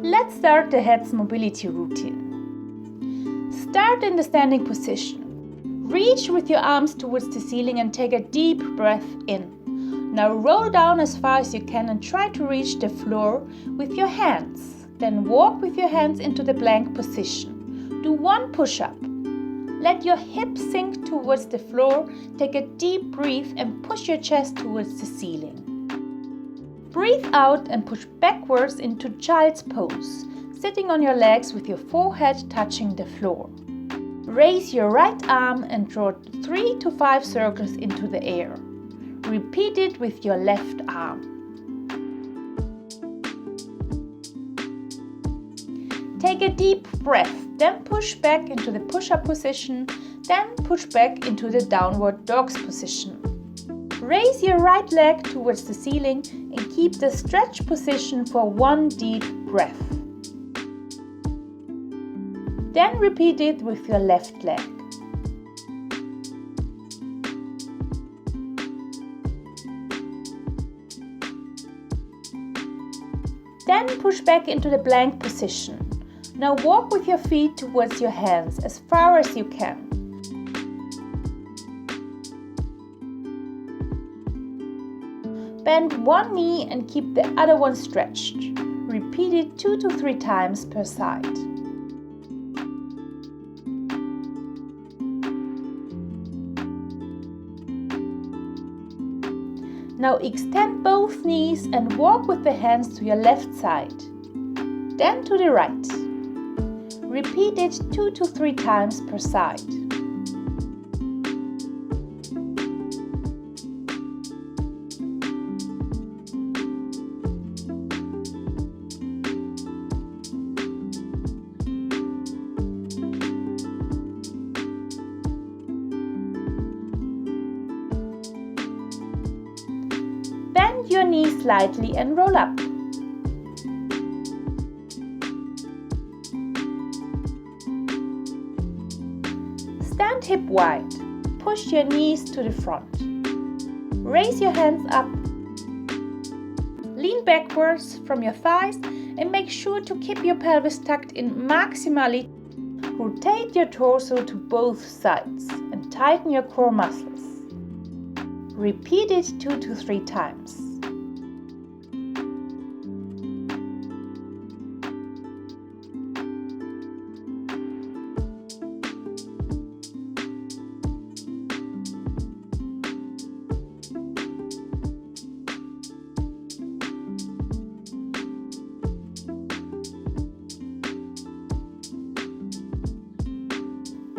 Let's start the head's mobility routine. Start in the standing position. Reach with your arms towards the ceiling and take a deep breath in. Now roll down as far as you can and try to reach the floor with your hands. Then walk with your hands into the plank position. Do one push-up. Let your hips sink towards the floor. Take a deep breath and push your chest towards the ceiling. Breathe out and push backwards into child's pose, sitting on your legs with your forehead touching the floor. Raise your right arm and draw 3 to 5 circles into the air. Repeat it with your left arm. Take a deep breath, then push back into the push-up position, then push back into the downward dog's position. Raise your right leg towards the ceiling and keep the stretch position for one deep breath. Then repeat it with your left leg. Then push back into the plank position. Now walk with your feet towards your hands as far as you can. Bend one knee and keep the other one stretched. Repeat it 2 to 3 times per side. Now extend both knees and walk with the hands to your left side, then to the right. Repeat it 2 to 3 times per side. Bend your knees slightly and roll up. Stand hip wide. Push your knees to the front. Raise your hands up. Lean backwards from your thighs and make sure to keep your pelvis tucked in maximally. Rotate your torso to both sides and tighten your core muscles. Repeat it 2 to 3 times.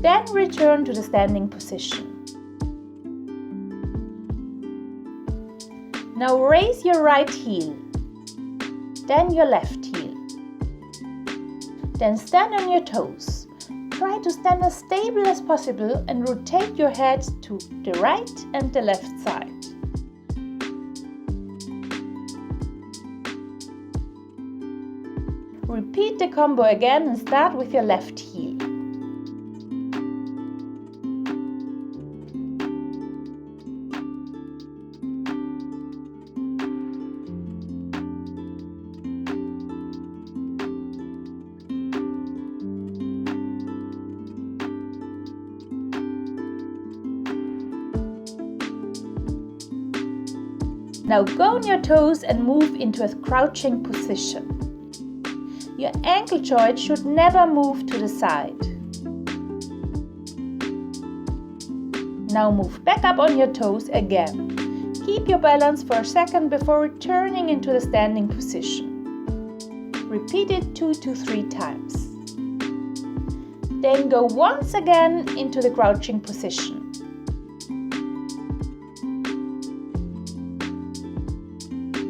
Then return to the standing position. Now raise your right heel, then your left heel. Then stand on your toes. Try to stand as stable as possible and rotate your head to the right and the left side. Repeat the combo again and start with your left heel. Now go on your toes and move into a crouching position. Your ankle joint should never move to the side. Now move back up on your toes again. Keep your balance for a second before returning into the standing position. Repeat it 2 to 3 times. Then go once again into the crouching position.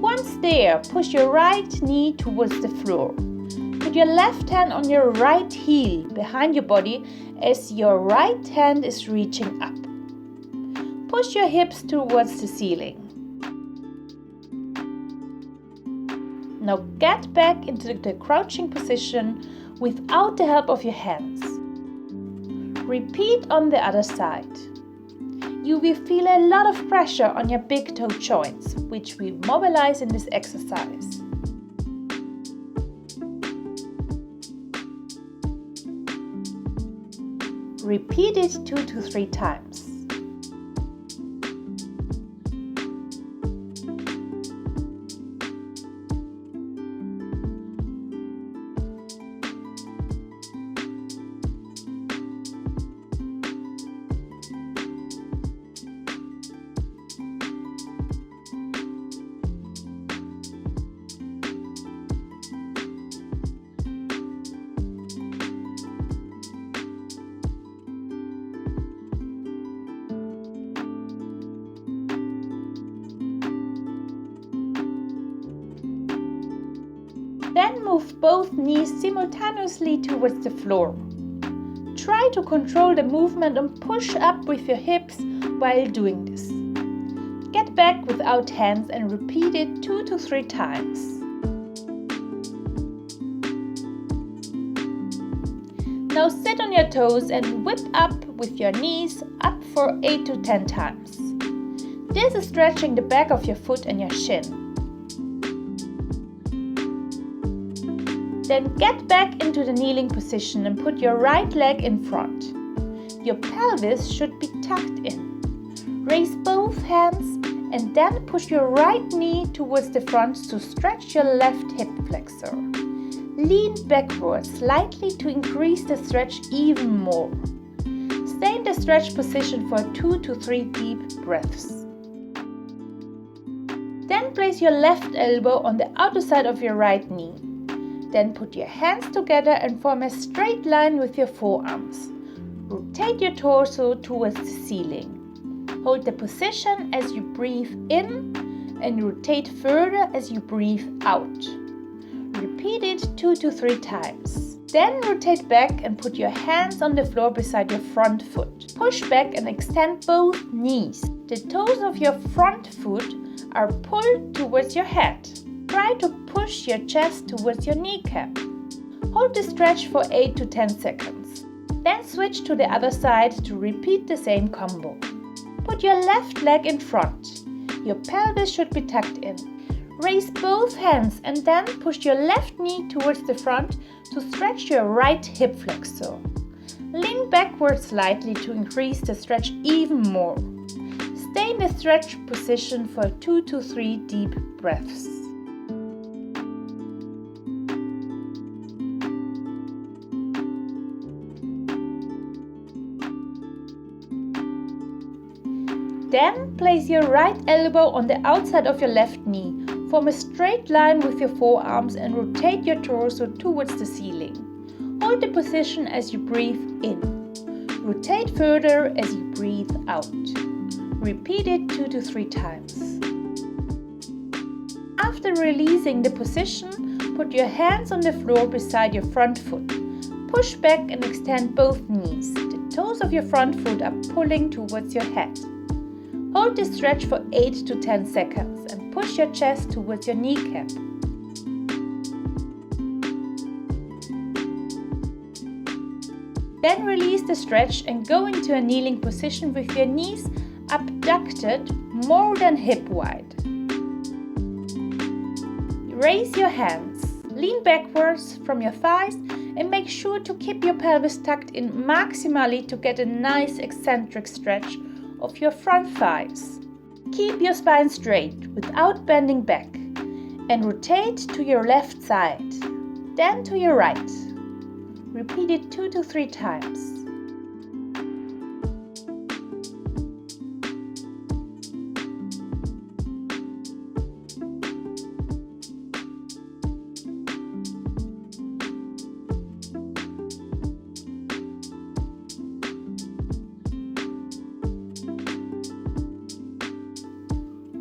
Once there, push your right knee towards the floor. Put your left hand on your right heel behind your body as your right hand is reaching up. Push your hips towards the ceiling. Now get back into the crouching position without the help of your hands. Repeat on the other side. You will feel a lot of pressure on your big toe joints, which we mobilize in this exercise. Repeat it 2 to 3 times. Then move both knees simultaneously towards the floor. Try to control the movement and push up with your hips while doing this. Get back without hands and repeat it 2 to 3 times. Now sit on your toes and whip up with your knees up for 8 to 10 times. This is stretching the back of your foot and your shin. Then get back into the kneeling position and put your right leg in front. Your pelvis should be tucked in. Raise both hands and then push your right knee towards the front to stretch your left hip flexor. Lean backwards slightly to increase the stretch even more. Stay in the stretch position for 2 to 3 deep breaths. Then place your left elbow on the outer side of your right knee. Then put your hands together and form a straight line with your forearms. Rotate your torso towards the ceiling. Hold the position as you breathe in and rotate further as you breathe out. Repeat it 2 to 3 times. Then rotate back and put your hands on the floor beside your front foot. Push back and extend both knees. The toes of your front foot are pulled towards your head. Try to push your chest towards your kneecap. Hold the stretch for 8 to 10 seconds. Then switch to the other side to repeat the same combo. Put your left leg in front. Your pelvis should be tucked in. Raise both hands and then push your left knee towards the front to stretch your right hip flexor. Lean backwards slightly to increase the stretch even more. Stay in the stretch position for 2 to 3 deep breaths. Then place your right elbow on the outside of your left knee. Form a straight line with your forearms and rotate your torso towards the ceiling. Hold the position as you breathe in. Rotate further as you breathe out. Repeat it 2 to 3 times. After releasing the position, put your hands on the floor beside your front foot. Push back and extend both knees. The toes of your front foot are pulling towards your head. Hold the stretch for 8 to 10 seconds and push your chest towards your kneecap. Then release the stretch and go into a kneeling position with your knees abducted more than hip wide. Raise your hands, lean backwards from your thighs and make sure to keep your pelvis tucked in maximally to get a nice eccentric stretch of your front thighs. Keep your spine straight without bending back and rotate to your left side, then to your right. Repeat it 2 to 3 times.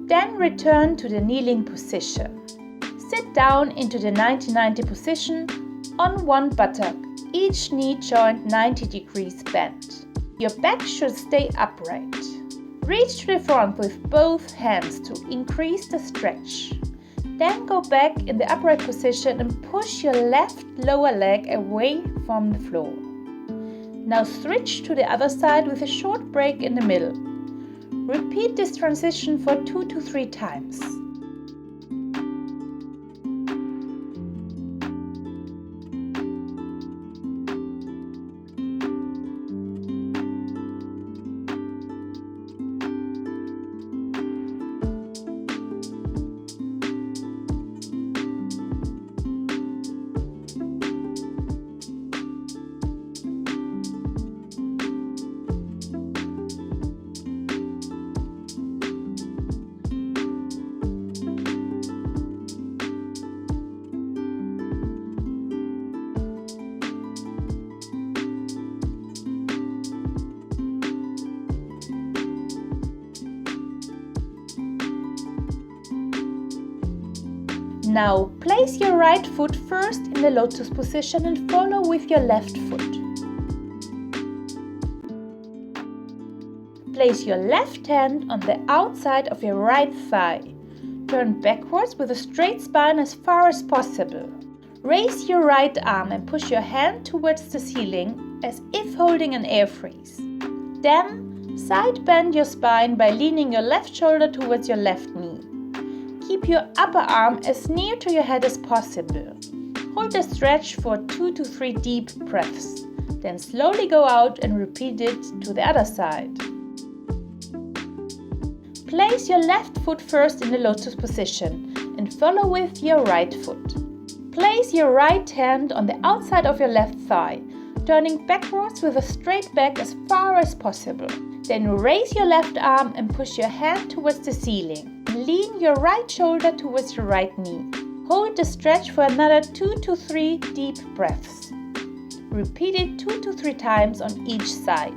Then return to the kneeling position. Sit down into the 90-90 position on one buttock, each knee joint 90 degrees bent. Your back should stay upright. Reach to the front with both hands to increase the stretch. Then go back in the upright position and push your left lower leg away from the floor. Now switch to the other side with a short break in the middle. Repeat this transition for 2 to 3 times. Now place your right foot first in the lotus position and follow with your left foot. Place your left hand on the outside of your right thigh. Turn backwards with a straight spine as far as possible. Raise your right arm and push your hand towards the ceiling as if holding an air freeze. Then side bend your spine by leaning your left shoulder towards your left knee. Keep your upper arm as near to your head as possible. Hold the stretch for 2 to 3 deep breaths. Then slowly go out and repeat it to the other side. Place your left foot first in the lotus position and follow with your right foot. Place your right hand on the outside of your left thigh, turning backwards with a straight back as far as possible. Then raise your left arm and push your hand towards the ceiling. Lean your right shoulder towards your right knee. Hold the stretch for another 2 to 3 deep breaths. Repeat it 2 to 3 times on each side.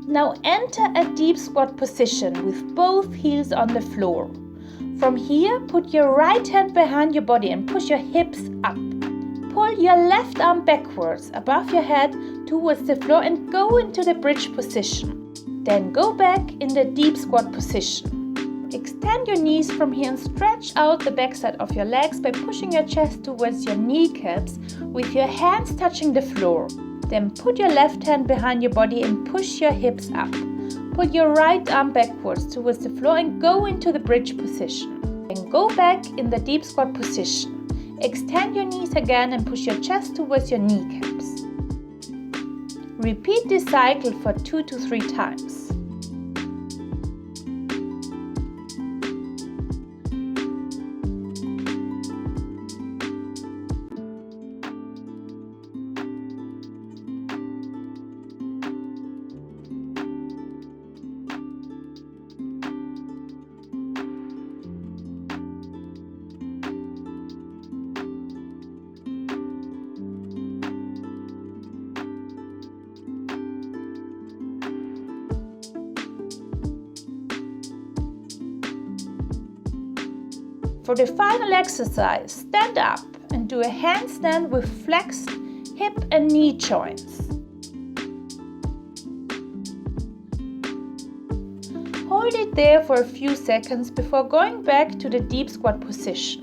Now enter a deep squat position with both heels on the floor. From here, put your right hand behind your body and push your hips up. Pull your left arm backwards above your head towards the floor and go into the bridge position. Then go back in the deep squat position. Extend your knees from here and stretch out the backside of your legs by pushing your chest towards your kneecaps with your hands touching the floor. Then put your left hand behind your body and push your hips up. Pull your right arm backwards towards the floor and go into the bridge position. Then go back in the deep squat position. Extend your knees again and push your chest towards your kneecaps. Repeat this cycle for 2 to 3 times. For the final exercise, stand up and do a handstand with flexed hip and knee joints. Hold it there for a few seconds before going back to the deep squat position.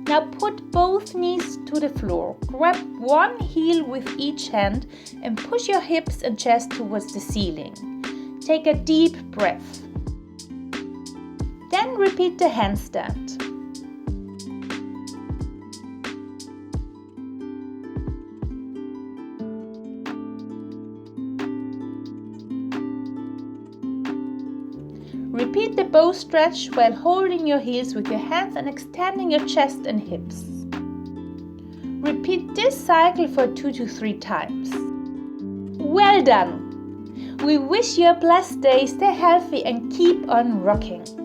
Now put both knees to the floor. Grab one heel with each hand and push your hips and chest towards the ceiling. Take a deep breath. Then repeat the handstand. Repeat the bow stretch while holding your heels with your hands and extending your chest and hips. Repeat this cycle for 2 to 3 times. Well done! We wish you a blessed day, stay healthy and keep on rocking!